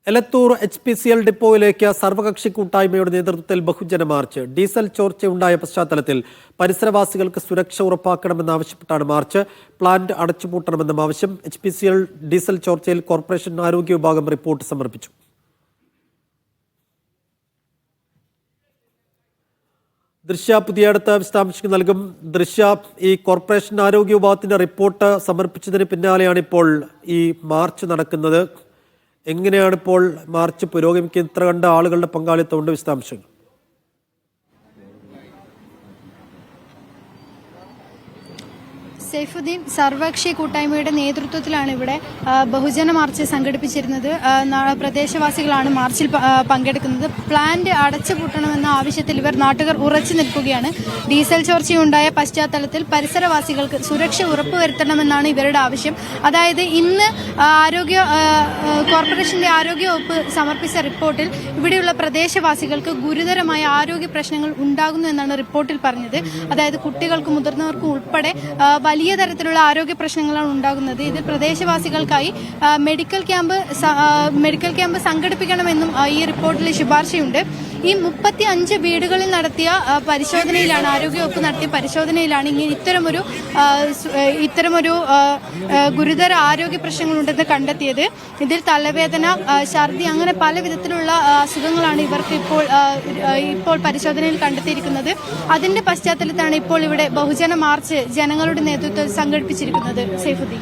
Elathur HPCL ഡിപ്പോയിലേക്ക് സർവകക്ഷി കൂട്ടായ്മയുടെ നേതൃത്വത്തിൽ ബഹുജന മാർച്ച്. ഡീസൽ ചോർച്ചയുണ്ടായ പശ്ചാത്തലത്തിൽ പരിസരവാസികൾക്ക് സുരക്ഷ ഉറപ്പാക്കണമെന്നാവശ്യപ്പെട്ടാണ് മാർച്ച്. പ്ലാന്റ് അടച്ചുപൂട്ടണമെന്നും ആവശ്യം. HPCL ഡീസൽ ചോർച്ചയിൽ കോർപ്പറേഷൻ ആരോഗ്യ വിഭാഗം റിപ്പോർട്ട് സമർപ്പിച്ചു. ദൃശ്യ പുതിയടത്ത് വിശദാംശങ്ങൾ നൽകും. ദൃശ്യ, ഈ കോർപ്പറേഷൻ ആരോഗ്യ വിഭാഗത്തിന്റെ റിപ്പോർട്ട് സമർപ്പിച്ചതിന് പിന്നാലെയാണ് ഇപ്പോൾ ഈ മാർച്ച് നടക്കുന്നത്. എങ്ങനെയാണ് ഇപ്പോൾ മാർച്ച് പുരോഗമിക്കുന്നത്? ഇത്ര കണ്ട ആളുകളുടെ പങ്കാളിത്തമുണ്ട്. വിശദാംശങ്ങൾ. സൈഫുദ്ദീൻ, സർവകക്ഷി കൂട്ടായ്മയുടെ നേതൃത്വത്തിലാണ് ഇവിടെ ബഹുജന മാർച്ച് സംഘടിപ്പിച്ചിരുന്നത്. പ്രദേശവാസികളാണ് മാർച്ചിൽ പങ്കെടുക്കുന്നത്. പ്ലാന്റ് അടച്ചുപൂട്ടണമെന്ന ആവശ്യത്തിൽ നാട്ടുകാർ ഉറച്ചു നിൽക്കുകയാണ്. ഡീസൽ ചോർച്ചയുണ്ടായ പശ്ചാത്തലത്തിൽ പരിസരവാസികൾക്ക് സുരക്ഷ ഉറപ്പുവരുത്തണമെന്നാണ് ഇവരുടെ ആവശ്യം. അതായത് ഇന്ന് കോർപ്പറേഷന്റെ ആരോഗ്യ വകുപ്പ് സമർപ്പിച്ച റിപ്പോർട്ടിൽ ഇവിടെയുള്ള പ്രദേശവാസികൾക്ക് ഗുരുതരമായ ആരോഗ്യ പ്രശ്നങ്ങൾ ഉണ്ടാകുന്നു എന്നാണ് റിപ്പോർട്ടിൽ പറഞ്ഞത്. അതായത് കുട്ടികൾക്കും മുതിർന്നവർക്കും ഉൾപ്പെടെ വലിയ തരത്തിലുള്ള ആരോഗ്യ പ്രശ്നങ്ങളാണ് ഉണ്ടാകുന്നത്. ഇതിൽ പ്രദേശവാസികൾക്കായി മെഡിക്കൽ ക്യാമ്പ് സംഘടിപ്പിക്കണമെന്നും ഈ റിപ്പോർട്ടിൽ ശുപാർശയുണ്ട്. ഈ 35 വീടുകളിൽ നടത്തിയ പരിശോധനയിലാണ്, ആരോഗ്യവകുപ്പ് നടത്തിയ പരിശോധനയിലാണ് ഇത്തരമൊരു ഗുരുതര ആരോഗ്യ പ്രശ്നങ്ങളുണ്ടെന്ന് കണ്ടെത്തിയത്. ഇതിൽ തലവേദന, ഛർദി അങ്ങനെ പല വിധത്തിലുള്ള അസുഖങ്ങളാണ് ഇവർക്ക് ഇപ്പോൾ പരിശോധനയിൽ കണ്ടെത്തിയിരിക്കുന്നത്. അതിന്റെ പശ്ചാത്തലത്തിലാണ് ഇപ്പോൾ ഇവിടെ ബഹുജന മാർച്ച് ജനങ്ങളുടെ നേതൃത്വത്തിൽ സംഘടിപ്പിച്ചിരിക്കുന്നത്. സൈഫുദ്ദീൻ.